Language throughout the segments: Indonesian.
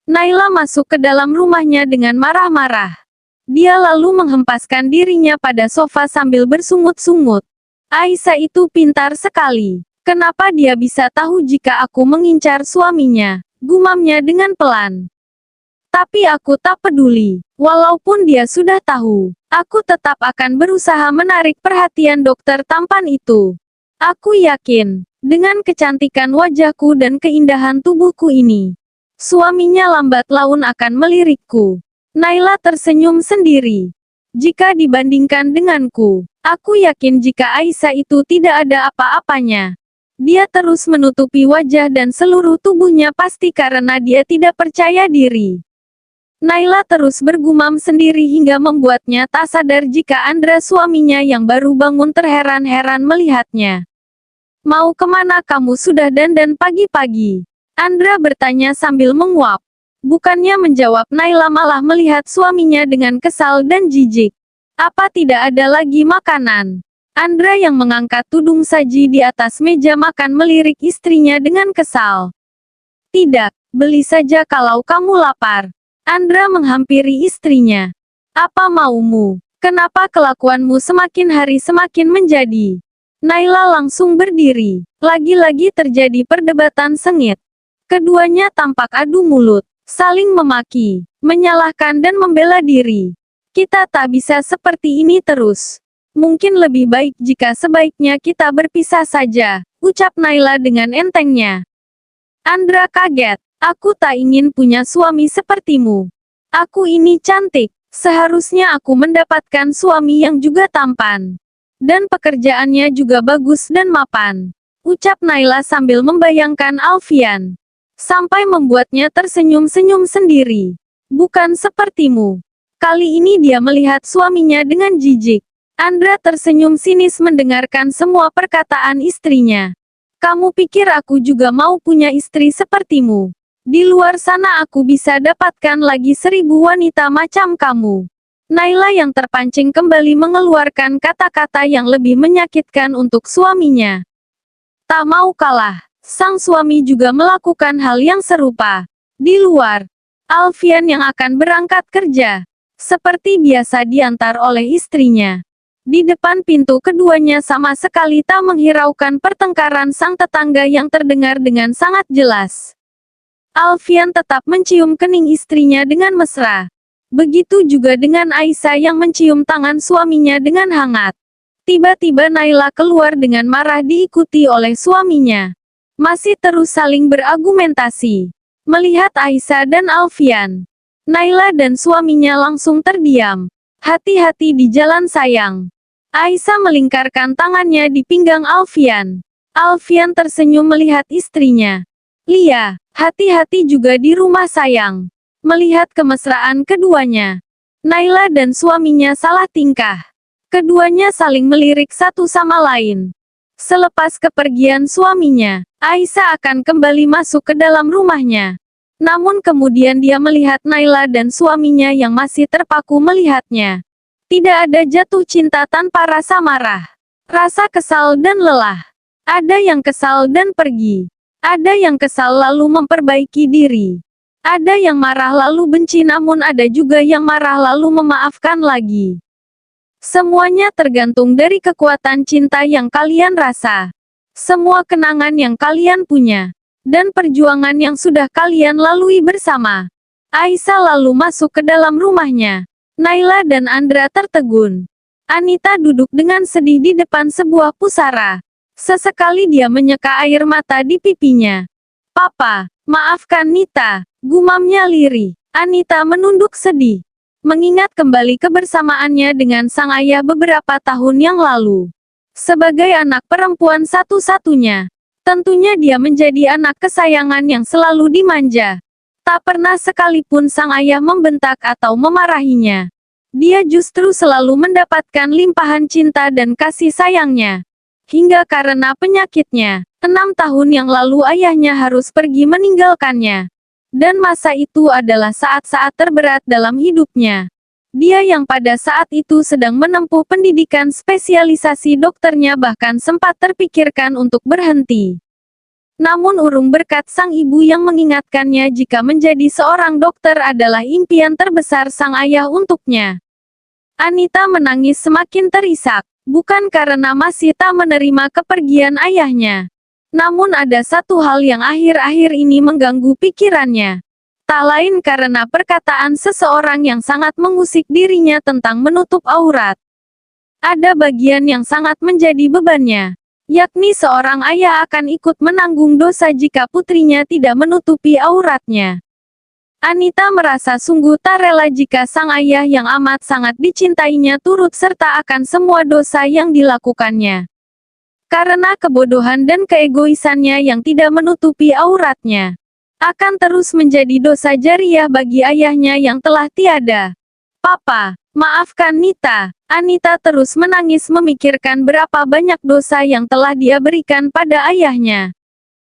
Naila masuk ke dalam rumahnya dengan marah-marah. Dia lalu menghempaskan dirinya pada sofa sambil bersungut-sungut. Aisyah itu pintar sekali. Kenapa dia bisa tahu jika aku mengincar suaminya? Gumamnya dengan pelan. Tapi aku tak peduli. Walaupun dia sudah tahu, aku tetap akan berusaha menarik perhatian dokter tampan itu. Aku yakin, dengan kecantikan wajahku dan keindahan tubuhku ini, suaminya lambat laun akan melirikku. Naila tersenyum sendiri. Jika dibandingkan denganku, aku yakin jika Aisyah itu tidak ada apa-apanya. Dia terus menutupi wajah dan seluruh tubuhnya pasti karena dia tidak percaya diri. Naila terus bergumam sendiri hingga membuatnya tak sadar jika Andra suaminya yang baru bangun terheran-heran melihatnya. Mau kemana kamu sudah dandan pagi-pagi? Andra bertanya sambil menguap. Bukannya menjawab, Naila malah melihat suaminya dengan kesal dan jijik. Apa tidak ada lagi makanan? Andra yang mengangkat tudung saji di atas meja makan melirik istrinya dengan kesal. Tidak, beli saja kalau kamu lapar. Andra menghampiri istrinya. Apa maumu? Kenapa kelakuanmu semakin hari semakin menjadi? Naila langsung berdiri. Lagi-lagi terjadi perdebatan sengit. Keduanya tampak adu mulut, saling memaki, menyalahkan dan membela diri. Kita tak bisa seperti ini terus. Mungkin lebih baik jika sebaiknya kita berpisah saja, ucap Naila dengan entengnya. Andra kaget. Aku tak ingin punya suami sepertimu. Aku ini cantik. Seharusnya aku mendapatkan suami yang juga tampan. Dan pekerjaannya juga bagus dan mapan. Ucap Naila sambil membayangkan Alfian. Sampai membuatnya tersenyum-senyum sendiri. Bukan sepertimu. Kali ini dia melihat suaminya dengan jijik. Andra tersenyum sinis mendengarkan semua perkataan istrinya. Kamu pikir aku juga mau punya istri sepertimu? Di luar sana aku bisa dapatkan lagi 1000 wanita macam kamu. Naila yang terpancing kembali mengeluarkan kata-kata yang lebih menyakitkan untuk suaminya. Tak mau kalah, sang suami juga melakukan hal yang serupa. Di luar, Alfian yang akan berangkat kerja, seperti biasa diantar oleh istrinya. Di depan pintu keduanya sama sekali tak menghiraukan pertengkaran sang tetangga yang terdengar dengan sangat jelas. Alfian tetap mencium kening istrinya dengan mesra. Begitu juga dengan Aisyah yang mencium tangan suaminya dengan hangat. Tiba-tiba Naila keluar dengan marah diikuti oleh suaminya. Masih terus saling berargumentasi. Melihat Aisyah dan Alfian, Naila dan suaminya langsung terdiam. Hati-hati di jalan sayang. Aisyah melingkarkan tangannya di pinggang Alfian. Alfian tersenyum melihat istrinya. Lia, hati-hati juga di rumah sayang. Melihat kemesraan keduanya, Naila dan suaminya salah tingkah. Keduanya saling melirik satu sama lain. Selepas kepergian suaminya, Aisyah akan kembali masuk ke dalam rumahnya. Namun kemudian dia melihat Naila dan suaminya yang masih terpaku melihatnya. Tidak ada jatuh cinta tanpa rasa marah, rasa kesal dan lelah. Ada yang kesal dan pergi. Ada yang kesal lalu memperbaiki diri. Ada yang marah lalu benci, namun ada juga yang marah lalu memaafkan lagi. Semuanya tergantung dari kekuatan cinta yang kalian rasa. Semua kenangan yang kalian punya. Dan perjuangan yang sudah kalian lalui bersama. Aisyah lalu masuk ke dalam rumahnya. Naila dan Andra tertegun. Anita duduk dengan sedih di depan sebuah pusara. Sesekali dia menyeka air mata di pipinya. Papa, maafkan Nita, gumamnya lirih. Anita menunduk sedih. Mengingat kembali kebersamaannya dengan sang ayah beberapa tahun yang lalu. Sebagai anak perempuan satu-satunya, tentunya dia menjadi anak kesayangan yang selalu dimanja. Tak pernah sekalipun sang ayah membentak atau memarahinya. Dia justru selalu mendapatkan limpahan cinta dan kasih sayangnya. Hingga karena penyakitnya, 6 tahun yang lalu ayahnya harus pergi meninggalkannya. Dan masa itu adalah saat-saat terberat dalam hidupnya. Dia yang pada saat itu sedang menempuh pendidikan spesialisasi dokternya bahkan sempat terpikirkan untuk berhenti. Namun urung berkat sang ibu yang mengingatkannya jika menjadi seorang dokter adalah impian terbesar sang ayah untuknya. Anita menangis semakin terisak, bukan karena masih tak menerima kepergian ayahnya. Namun ada satu hal yang akhir-akhir ini mengganggu pikirannya. Tak lain karena perkataan seseorang yang sangat mengusik dirinya tentang menutup aurat. Ada bagian yang sangat menjadi bebannya, yakni seorang ayah akan ikut menanggung dosa jika putrinya tidak menutupi auratnya. Anita merasa sungguh tak rela jika sang ayah yang amat sangat dicintainya turut serta akan semua dosa yang dilakukannya. Karena kebodohan dan keegoisannya yang tidak menutupi auratnya, akan terus menjadi dosa jariah bagi ayahnya yang telah tiada. Papa, maafkan Nita. Anita terus menangis memikirkan berapa banyak dosa yang telah dia berikan pada ayahnya.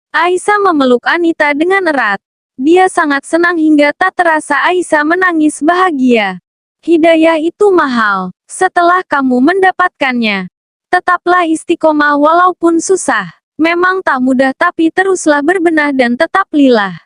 Aisyah memeluk Anita dengan erat. Dia sangat senang hingga tak terasa Aisyah menangis bahagia. Hidayah itu mahal. Setelah kamu mendapatkannya, tetaplah istiqomah walaupun susah. Memang tak mudah tapi teruslah berbenah dan tetap lillah.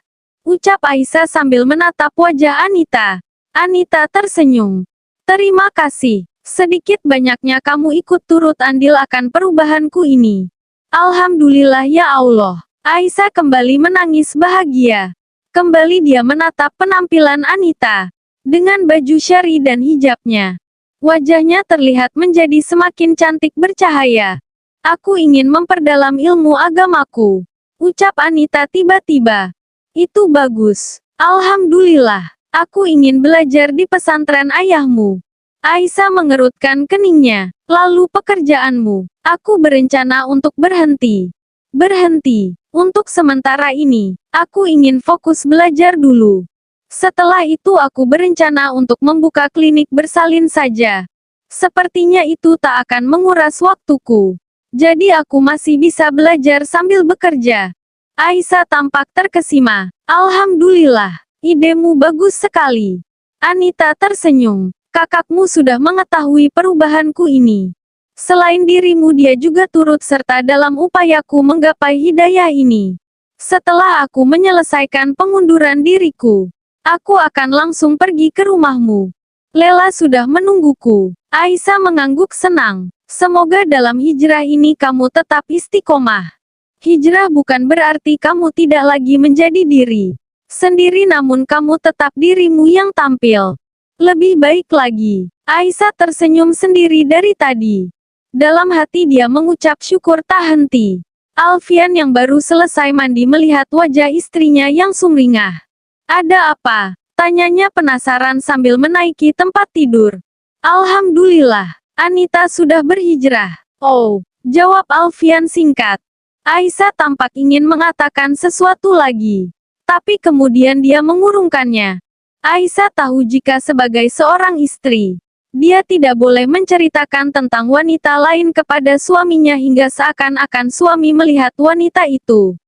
Ucap Aisyah sambil menatap wajah Anita. Anita tersenyum. Terima kasih. Sedikit banyaknya kamu ikut turut andil akan perubahanku ini. Alhamdulillah ya Allah. Aisyah kembali menangis bahagia. Kembali dia menatap penampilan Anita. Dengan baju syari dan hijabnya, wajahnya terlihat menjadi semakin cantik bercahaya. Aku ingin memperdalam ilmu agamaku. Ucap Anita tiba-tiba. Itu bagus. Alhamdulillah. Aku ingin belajar di pesantren ayahmu. Aisyah mengerutkan keningnya. Lalu pekerjaanmu. Aku berencana untuk berhenti. Berhenti. Untuk sementara ini, aku ingin fokus belajar dulu. Setelah itu aku berencana untuk membuka klinik bersalin saja. Sepertinya itu tak akan menguras waktuku. Jadi aku masih bisa belajar sambil bekerja. Aisyah tampak terkesima. Alhamdulillah, idemu bagus sekali. Anita tersenyum. Kakakmu sudah mengetahui perubahanku ini. Selain dirimu dia juga turut serta dalam upayaku menggapai hidayah ini. Setelah aku menyelesaikan pengunduran diriku, aku akan langsung pergi ke rumahmu. Lela sudah menungguku. Aisyah mengangguk senang. Semoga dalam hijrah ini kamu tetap istiqomah. Hijrah bukan berarti kamu tidak lagi menjadi diri sendiri namun kamu tetap dirimu yang tampil lebih baik lagi. Aisyah tersenyum sendiri dari tadi. Dalam hati dia mengucap syukur tak henti. Alfian yang baru selesai mandi melihat wajah istrinya yang sumringah. Ada apa? Tanyanya penasaran sambil menaiki tempat tidur. Alhamdulillah, Anita sudah berhijrah. Oh, jawab Alfian singkat. Aisyah tampak ingin mengatakan sesuatu lagi. Tapi kemudian dia mengurungkannya. Aisyah tahu jika sebagai seorang istri, dia tidak boleh menceritakan tentang wanita lain kepada suaminya hingga seakan-akan suami melihat wanita itu.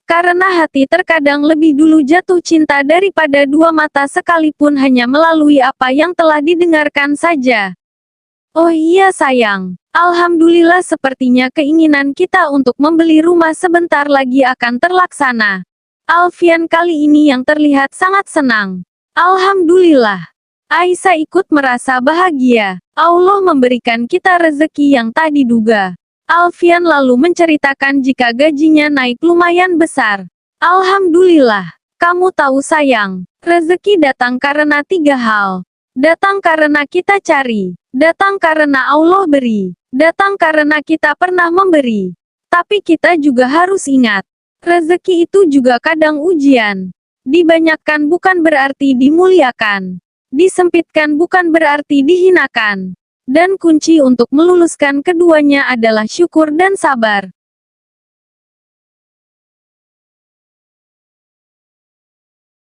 Karena hati terkadang lebih dulu jatuh cinta daripada dua mata sekalipun hanya melalui apa yang telah didengarkan saja. Oh iya sayang, alhamdulillah sepertinya keinginan kita untuk membeli rumah sebentar lagi akan terlaksana. Alfian kali ini yang terlihat sangat senang. Alhamdulillah. Aisyah ikut merasa bahagia. Allah memberikan kita rezeki yang tak diduga. Alfian lalu menceritakan jika gajinya naik lumayan besar. Alhamdulillah. Kamu tahu sayang, rezeki datang karena 3 hal. Datang karena kita cari. Datang karena Allah beri. Datang karena kita pernah memberi. Tapi kita juga harus ingat, rezeki itu juga kadang ujian. Dibanyakkan bukan berarti dimuliakan. Disempitkan bukan berarti dihinakan. Dan kunci untuk meluluskan keduanya adalah syukur dan sabar.